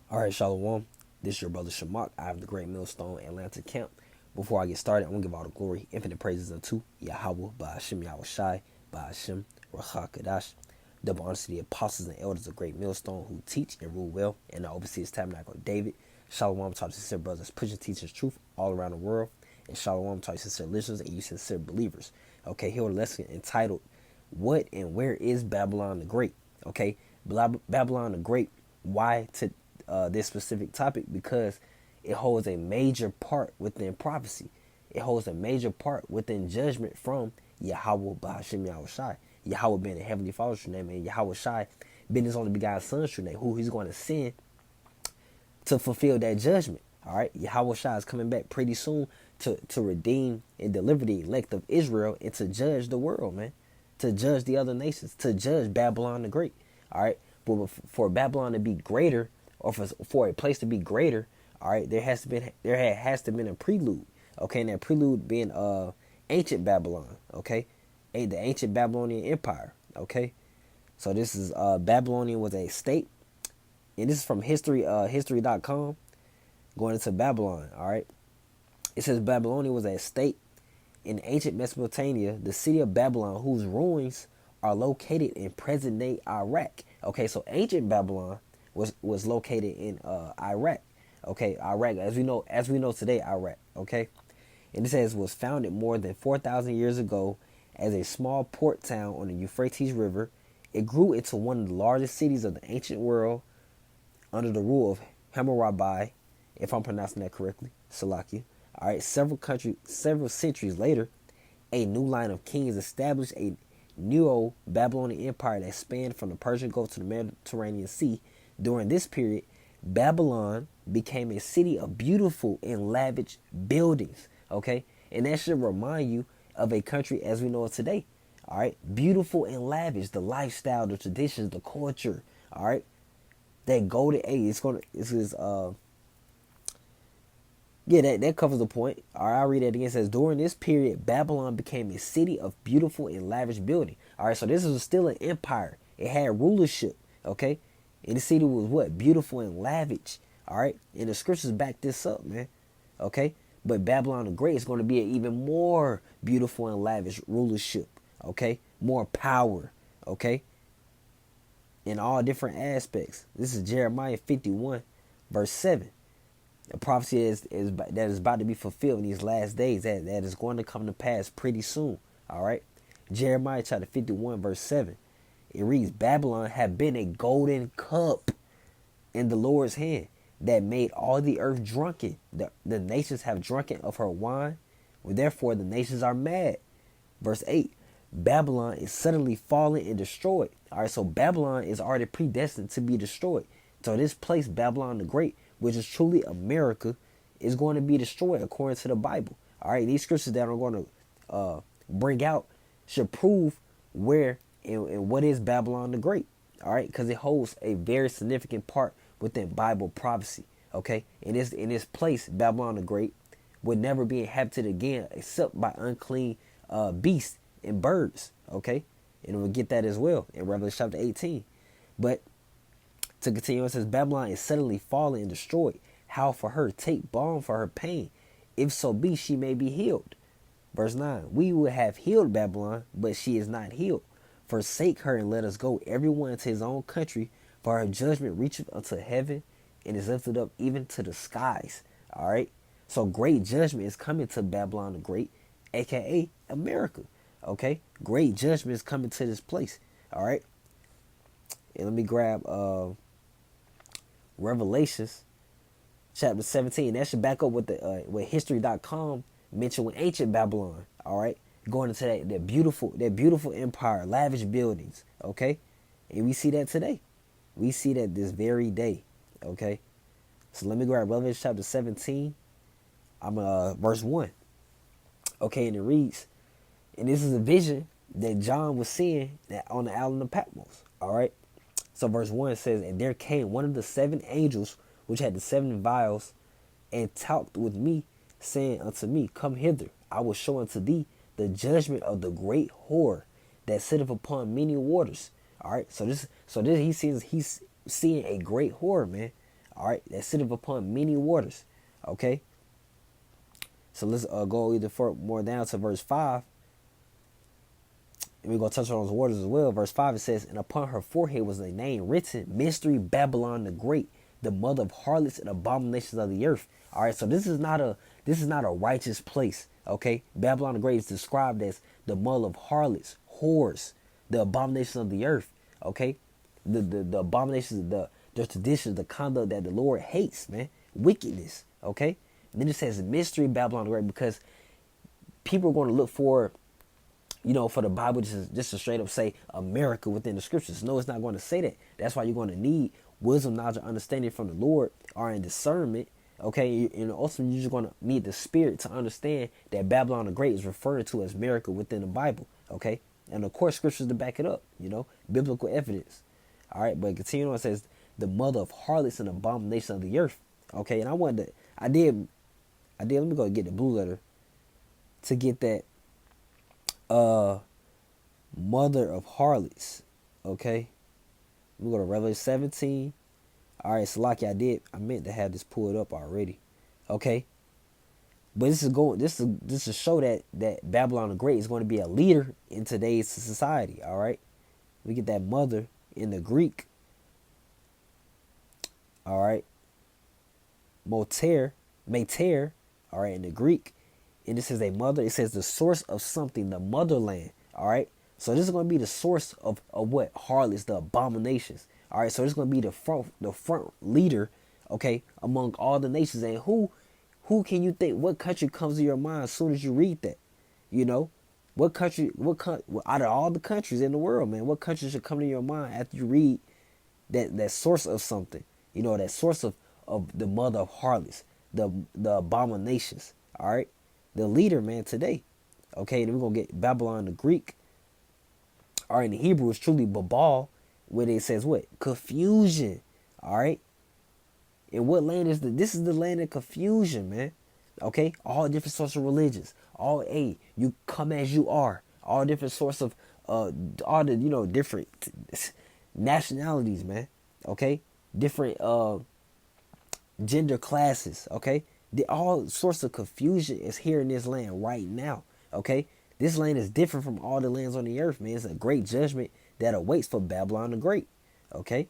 All right, Shalom. This is your brother Shamak. I have the Great Millstone Atlanta camp. Before I get started, I want to give all the glory, infinite praises unto Yahweh, Ba'ashem Yahweh Shai, Ba'ashem Racha Kadash. Double honors to the apostles and elders of Great Millstone who teach and rule well, and the overseers tabernacle of David. Shalom to our sincere brothers pushing teaching truth all around the world. And shalom to our sincere listeners and you sincere believers. Okay, here a lesson entitled, What and Where is Babylon the Great? Okay, Babylon the Great. Why to this specific topic? Because it holds a major part within prophecy. It holds a major part within judgment from Yahweh Ba'ashem Yahweh Shai. Yahweh being the heavenly Father's true name, and Yahweh Shai being his only begotten Son's true name, who he's going to send to fulfill that judgment. All right, Yahweh Shai is coming back pretty soon to redeem and deliver the elect of Israel and to judge the world, man, to judge the other nations, to judge Babylon the Great. All right, but for Babylon to be greater, or for a place to be greater, all right, there has to been a prelude. Okay, and that prelude being ancient Babylon. Okay, the ancient Babylonian Empire. Okay, so this is Babylonian was a state, and this is from history.com. Going into Babylon. All right, it says Babylonia was a state in ancient Mesopotamia, the city of Babylon, whose ruins are located in present-day Iraq. Okay, so ancient Babylon was located in Iraq. Okay, Iraq, as we know today, Iraq. Okay, and it says was founded more than 4,000 years ago as a small port town on the Euphrates River. It grew into one of the largest cities of the ancient world under the rule of Hammurabi, if I'm pronouncing that correctly, Salakia. All right, several centuries later, a new line of kings established a Neo-Babylonian empire that spanned from the Persian Gulf to the Mediterranean Sea. During this period, Babylon became a city of beautiful and lavish buildings. Okay, and that should remind you of a country as we know it today. All right, beautiful and lavish, the lifestyle, the traditions, the culture. All right, that golden age. That covers the point. All right, I'll read that again. It says, during this period, Babylon became a city of beautiful and lavish building. All right, so this was still an empire. It had rulership, okay? And the city was what? Beautiful and lavish. All right, and the scriptures back this up, man. Okay, but Babylon the Great is going to be an even more beautiful and lavish rulership, okay? More power, okay? In all different aspects. This is Jeremiah 51, verse 7. The prophecy that is about to be fulfilled in these last days, that is going to come to pass pretty soon. All right. Jeremiah chapter 51, verse 7. It reads, Babylon had been a golden cup in the Lord's hand that made all the earth drunken. The nations have drunken of her wine. Therefore, the nations are mad. Verse 8. Babylon is suddenly fallen and destroyed. All right. So Babylon is already predestined to be destroyed. So this place, Babylon the Great, which is truly America, is going to be destroyed according to the Bible. All right, these scriptures that I'm going to bring out should prove where and what is Babylon the Great. All right, because it holds a very significant part within Bible prophecy. Okay, in this place, Babylon the Great would never be inhabited again except by unclean beasts and birds. Okay, and we'll get that as well in Revelation chapter 18. But to continue, it says, Babylon is suddenly fallen and destroyed. How for her? Take balm for her pain. If so be, she may be healed. Verse 9. We will have healed Babylon, but she is not healed. Forsake her and let us go, everyone into his own country, for her judgment reacheth unto heaven and is lifted up even to the skies. All right. So great judgment is coming to Babylon the Great, aka America. Okay. Great judgment is coming to this place. All right. And let me grab Revelations chapter 17. That should back up with the what history.com mentioned with ancient Babylon. All right, going into that beautiful empire, lavish buildings. Okay, and we see that today. We see that this very day. Okay, so let me grab Revelation chapter 17. I'm verse 1. Okay, and it reads, and this is a vision that John was seeing on the island of Patmos. All right. So verse 1 says, and there came one of the seven angels which had the seven vials, and talked with me, saying unto me, come hither, I will show unto thee the judgment of the great whore that sitteth upon many waters. All right, so this he's seeing a great whore, man. All right, that sitteth upon many waters. Okay, so let's go either more down to verse 5. And we're going to touch on those waters as well. Verse 5, it says, and upon her forehead was a name written, Mystery Babylon the Great, the mother of harlots and abominations of the earth. All right, so this is not a righteous place. Okay, Babylon the Great is described as the mother of harlots, whores, the abominations of the earth. Okay, the abominations, the traditions, the conduct that the Lord hates, man, wickedness. Okay, and then it says Mystery Babylon the Great, because people are going to look for, for the Bible just to straight up say America within the scriptures. No, it's not going to say that. That's why you're going to need wisdom, knowledge, and understanding from the Lord, or in discernment. Okay, and ultimately you're just going to need the Spirit to understand that Babylon the Great is referred to as America within the Bible. Okay, and of course scriptures to back it up. Biblical evidence. All right, but continuing on, it says the mother of harlots and abomination of the earth. Okay, and I did. Let me go get the blue letter to get that. Mother of harlots. Okay, we go to Revelation 17. All right, so like I meant to have this pulled up already. Okay, but this is to show that Babylon the Great is going to be a leader in today's society. All right, we get that mother in the Greek. All right, mater. All right, in the Greek. And this is a mother. It says the source of something, the motherland. All right. So this is going to be the source of what? Harlots, the abominations. All right. So this is going to be the front leader, okay, among all the nations. And who can you think? What country comes to your mind as soon as you read that? What country? Out of all the countries in the world, man, what country should come to your mind after you read that source of something? That source of the mother of harlots, the abominations. All right. The leader, man, today. Okay, then we're going to get Babylon the Greek. All right, in the Hebrew, it's truly Babal, where it says what? Confusion. All right. And what land is this? Is the land of confusion, man. Okay, all different sorts of religions. You come as you are. All different sorts of, all the, different nationalities, man. Okay, different gender classes. Okay. All sorts of confusion is here in this land right now. Okay, this land is different from all the lands on the earth, man. It's a great judgment that awaits for Babylon the Great. Okay,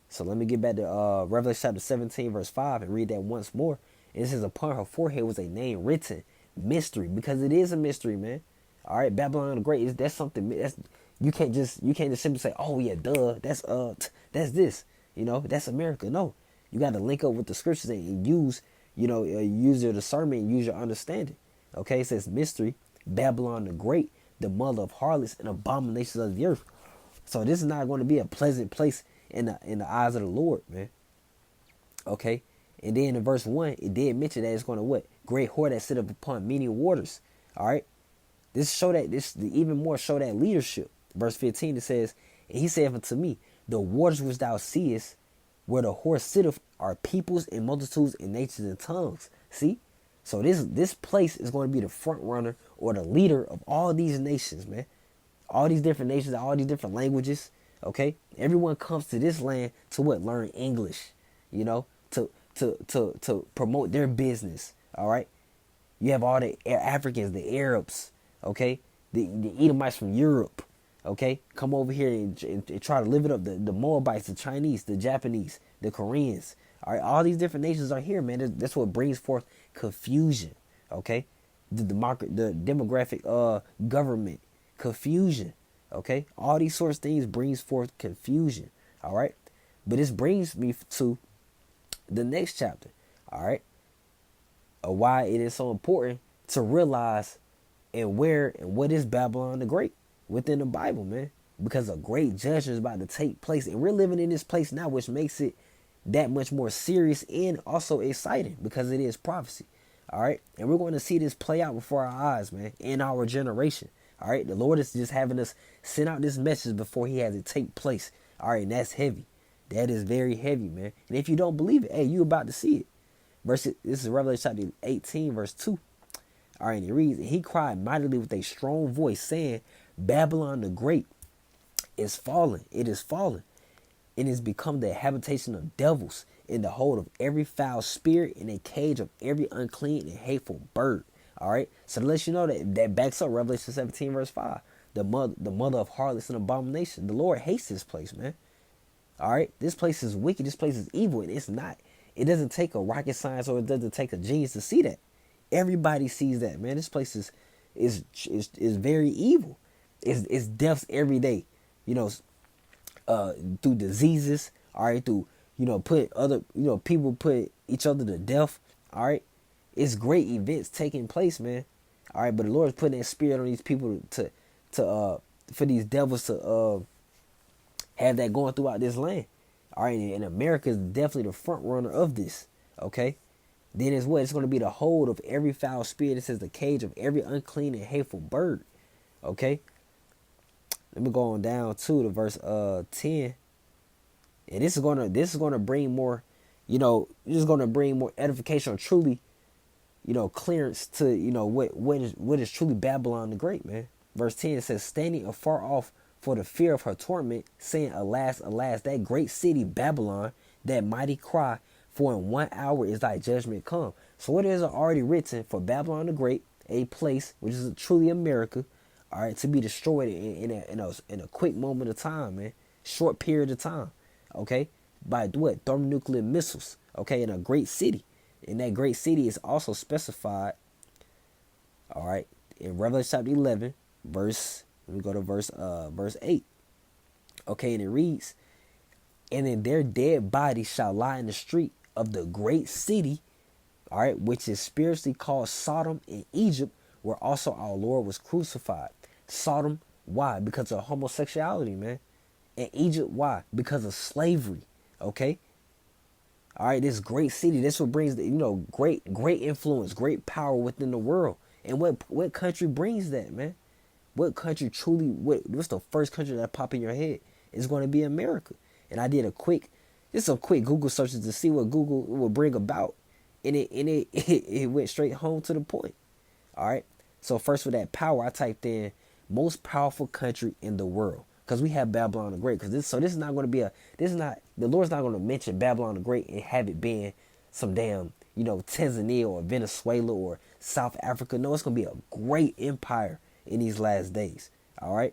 so let me get back to Revelation chapter 17 verse 5 and read that once more. It says, upon her forehead was a name written, Mystery, because it is a mystery, man. All right, Babylon the Great that's something. You can't just simply say, oh yeah, duh, that's this. That's America. No. You got to link up with the scriptures and use your discernment and use your understanding. Okay, it says Mystery, Babylon the Great, the mother of harlots and abominations of the earth. So this is not going to be a pleasant place in the eyes of the Lord, man. Okay, and then in verse 1, it did mention that it's going to what? Great whore that sitteth upon many waters. All right, even more show that leadership. Verse 15, it says, and he saith unto me, the waters which thou seest, where the horse sitteth, are peoples and multitudes and nations and tongues. See? So this place is going to be the front runner or the leader of all these nations, man. All these different nations, all these different languages. Okay? Everyone comes to this land to what? Learn English. To promote their business. All right? You have all the Africans, the Arabs, okay? The Edomites from Europe. Okay, come over here and try to live it up. The Moabites, the Chinese, the Japanese, the Koreans. All right, all these different nations are here, man. That's what brings forth confusion. Okay, the demographic government confusion. Okay, all these sorts of things brings forth confusion. All right, but this brings me to the next chapter. All right, why it is so important to realize and what is Babylon the Great within the Bible, man, because a great judgment is about to take place, and we're living in this place now, which makes it that much more serious and also exciting because it is prophecy. All right, and we're going to see this play out before our eyes, man, in our generation. All right, the Lord is just having us send out this message before He has it take place. All right, and that's heavy. That is very heavy, man. And if you don't believe it, hey, you about to see it. This is Revelation chapter 18, verse 2. All right, and it reads, he cried mightily with a strong voice, saying, Babylon the Great is fallen. It is fallen. and is become the habitation of devils, in the hold of every foul spirit, in a cage of every unclean and hateful bird. All right. So to let you know that backs up Revelation 17 verse 5. The mother of harlots and abomination. The Lord hates this place, man. All right. This place is wicked. This place is evil, and it's not. It doesn't take a rocket science, or it doesn't take a genius to see that. Everybody sees that, man. This place is very evil. It's deaths every day. You know, through diseases. All right. Through people put each other to death. All right. It's great events taking place, man. All right. But the Lord's putting that spirit on these people to for these devils to have that going throughout this land. All right, and America is definitely the front runner of this. Okay, then as well, it's going to be the hold of every foul spirit. It says the cage of every unclean and hateful bird. Okay, let me go on down to the verse 10, and this is gonna bring more, this is gonna bring more edification, or truly, clearance to what is truly Babylon the Great, man. Verse 10 says, standing afar off for the fear of her torment, saying, alas, alas, that great city Babylon, that mighty cry, for in 1 hour is thy judgment come. So it is already written for Babylon the Great, a place which is truly America, all right, to be destroyed in a quick moment of time, man, short period of time, okay, by what? Thermonuclear missiles, okay, in a great city. And that great city is also specified, all right, in Revelation chapter 11, let me go to verse 8. Okay, and it reads, and then their dead bodies shall lie in the street of the great city, all right, which is spiritually called Sodom in Egypt, where also our Lord was crucified. Sodom, why? Because of homosexuality, man. And Egypt, why? Because of slavery. Okay. All right, this great city, this what brings the, great influence, great power within the world. And what country brings that, man? What country truly, what's the first country that pop in your head? It's going to be America. And I did some quick Google searches to see what Google will bring about. And it went straight home to the point. All right. So first, with that power, I typed in most powerful country in the world. Because we have Babylon the Great. This is not going to be the Lord's not going to mention Babylon the Great and have it being some damn, Tanzania or Venezuela or South Africa. No, it's going to be a great empire in these last days. All right.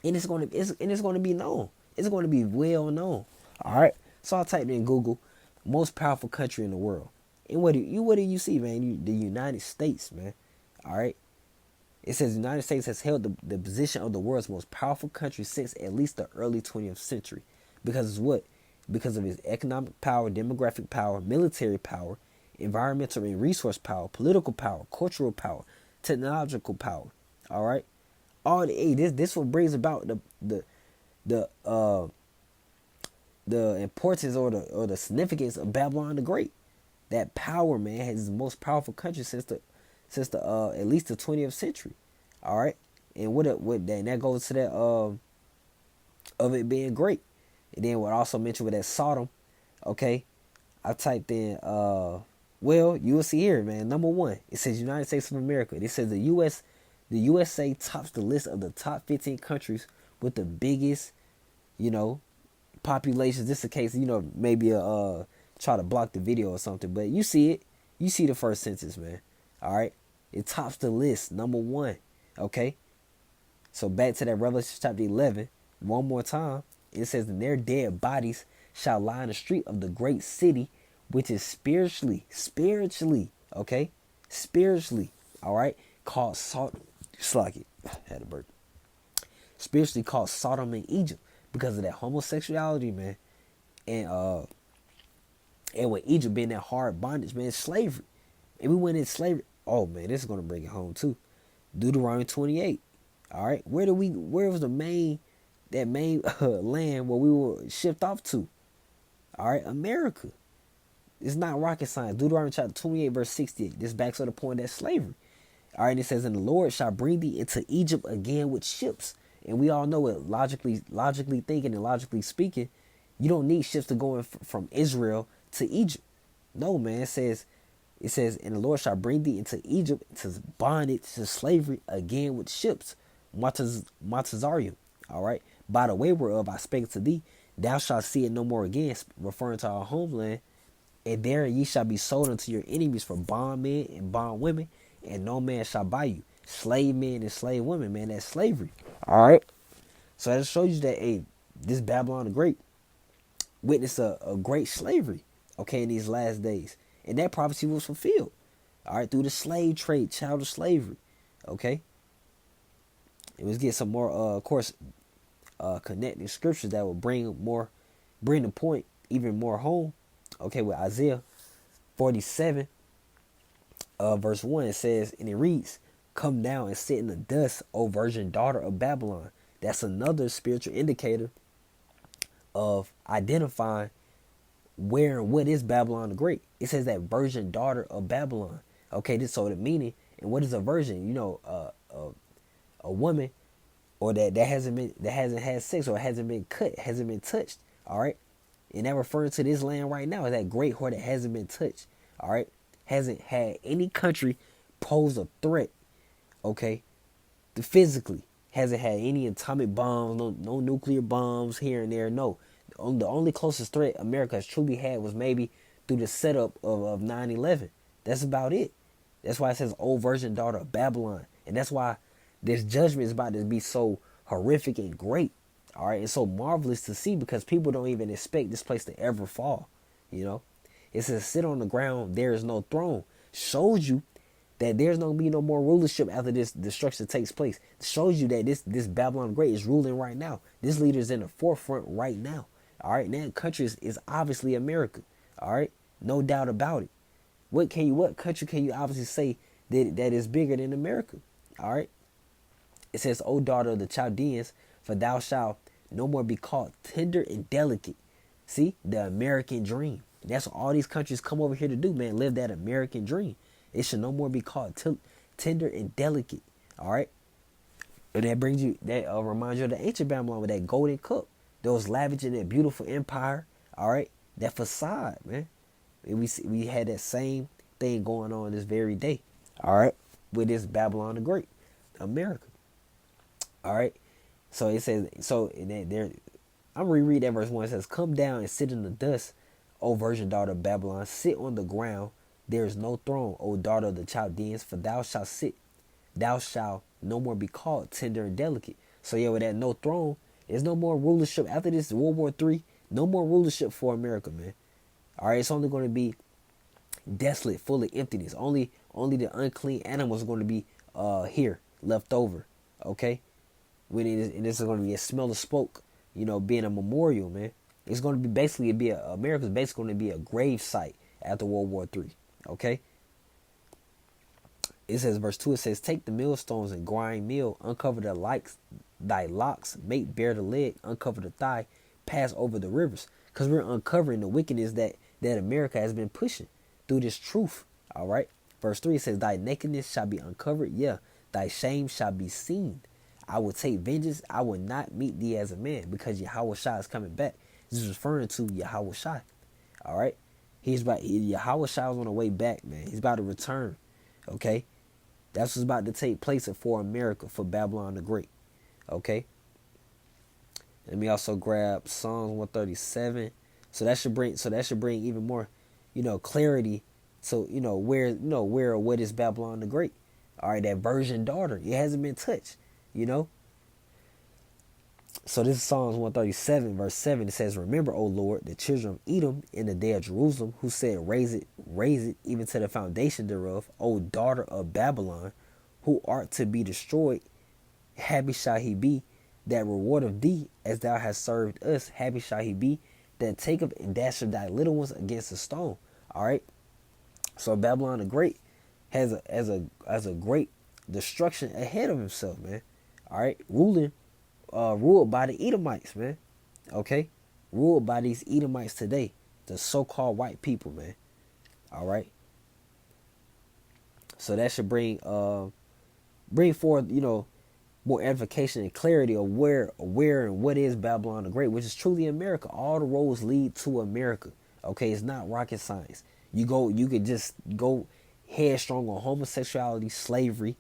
And it's going to be known. It's going to be well known. All right. So I typed in Google, most powerful country in the world. And what do you see, man? The United States, man. All right. It says the United States has held the position of the world's most powerful country since at least the early 20th century. Because of what? Because of its economic power, demographic power, military power, environmental and resource power, political power, cultural power, technological power. All right. This what brings about the importance or the significance of Babylon the Great. That power, man, is the most powerful country since the at least the 20th century. All right. And that goes to that of it being great. And then what I also mentioned with that Sodom, okay, I typed in well, you will see here, man. Number 1, it says United States of America. It says the USA tops the list of the top 15 countries with the biggest, populations. This is a case, maybe try to block the video or something, but you see it. You see the first sentence, man. All right. It tops the list, number 1. Okay. So back to that Revelation chapter 11, one more time. It says, and their dead bodies shall lie in the street of the great city, which is spiritually, okay? Spiritually, all right? Called Sodom. Had a bird. Spiritually called Sodom in Egypt because of that homosexuality, man. And with Egypt being that hard bondage, man, slavery. And we went in slavery. Oh, man, this is going to bring it home, too. Deuteronomy 28. All right? Where was that main land where we were shipped off to? All right? America. It's not rocket science. Deuteronomy chapter 28, verse 68. This backs up the point that slavery. All right? And it says, and the Lord shall bring thee into Egypt again with ships. And we all know it, logically thinking and logically speaking, you don't need ships to go in from Israel to Egypt. No, man. It says, and the Lord shall bring thee into Egypt to bondage to slavery again with ships. Matazarium. All right. By the way whereof I spake to thee, Thou shalt see it no more again, referring to our homeland. And there ye shall be sold unto your enemies for bondmen and bondwomen, and no man shall buy you. Slave men and slave women, man, that's slavery. All right. So that shows you that, hey, this Babylon the Great witnessed a great slavery, okay, in these last days. And that prophecy was fulfilled, all right, through the slave trade, child of slavery, okay. And let's get some more, of course, connecting scriptures that will bring the point even more home, okay, with Isaiah 47, verse 1, it says, and it reads, come down and sit in the dust, O virgin daughter of Babylon. That's another spiritual indicator of identifying where and what is Babylon the Great. It says that virgin daughter of Babylon. Okay, this so the meaning, and what is a virgin? You know, a woman, or that hasn't had sex, or hasn't been cut, hasn't been touched. All right, and that referring to this land right now is that great whore that hasn't been touched. All right, hasn't had any country pose a threat. Okay, physically hasn't had any atomic bombs, no nuclear bombs here and there. No, the only closest threat America has truly had was maybe through the setup of 9/11. That's about it. That's why it says old virgin daughter of Babylon. And that's why this judgment is about to be so horrific and great. All right. It's so marvelous to see because people don't even expect this place to ever fall. You know, it says sit on the ground. There is no throne. Shows you that there's no be no more rulership after this destruction takes place. It shows you that this Babylon the Great is ruling right now. This leader is in the forefront right now. All right. Now country is obviously America. All right. No doubt about it. What country can you obviously say that is bigger than America? All right. It says, O daughter of the Chaldeans, for thou shalt no more be called tender and delicate. See, the American dream. That's what all these countries come over here to do, man. Live that American dream. It should no more be called tender and delicate. All right. And that reminds you of the ancient Babylon with that golden cup. Those lavish in that beautiful empire. All right. That facade, man. We had that same thing going on this very day, all right, with this Babylon the Great, America, all right. So it says, I'm reread that verse 1. It says, come down and sit in the dust, O virgin daughter of Babylon. Sit on the ground. There is no throne, O daughter of the Chaldeans, for thou shalt sit. Thou shalt no more be called tender and delicate. So yeah, with that no throne, there's no more rulership after this World War III. No more rulership for America, man. All right, it's only going to be desolate, full of emptiness. Only the unclean animals are going to be here, left over. Okay, and this is going to be a smell of smoke. You know, being a memorial, man. It's going to be America's basically going to be a grave site after World War III. Okay. It says, verse 2. It says, take the millstones and grind meal, uncover thy locks, make bare the leg, uncover the thigh, pass over the rivers. Because we're uncovering the wickedness that America has been pushing through this truth. All right. Verse 3 says, thy nakedness shall be uncovered. Yeah. Thy shame shall be seen. I will take vengeance. I will not meet thee as a man, because Yahweh Shai is coming back. This is referring to Yahweh Shai. All right. Yahweh Shai is on the way back, man. He's about to return. Okay. That's what's about to take place for America, for Babylon the Great. Okay. Let me also grab Psalms 137. So that should bring even more, clarity. So, where or what is Babylon the Great? All right, that virgin daughter. It hasn't been touched, So this is Psalms 137, verse 7. It says, remember, O Lord, the children of Edom in the day of Jerusalem, who said, raise it, even to the foundation thereof, O daughter of Babylon, who art to be destroyed. Happy shall he be that reward of thee, as thou hast served us. Happy shall he be that taketh and dasheth thy little ones against a stone. All right. So Babylon the Great has a great destruction ahead of himself, man. All right, ruled by the Edomites, man. Okay, ruled by these Edomites today, the so-called white people, man. All right. So that should bring forth, more edification and clarity of where and what is Babylon the Great, which is truly America. All the roads lead to America. Okay, it's not rocket science. You could just go headstrong on homosexuality, slavery,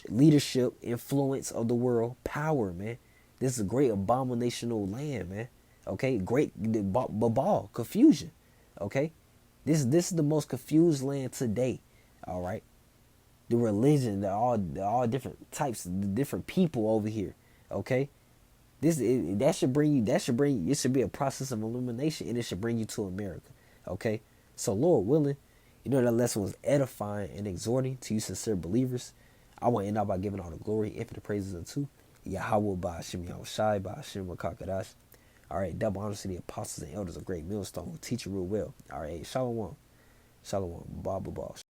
leadership, influence of the world, power, man. This is a great abominational land, man. Okay, great ball confusion. Okay, this is the most confused land today. All right, the religion, all different types, the different people over here. Okay, that should bring you. It should be a process of illumination, and it should bring you to America. Okay, so Lord willing, that lesson was edifying and exhorting to you sincere believers. I want to end out by giving all the glory, infinite praises unto Yahweh by Hashem Yahushai by Hashem Rakakadash. All right, double honors to the apostles and elders of Great Millstone who teach you real well. All right, Shalom. Shalom. Baba Boss.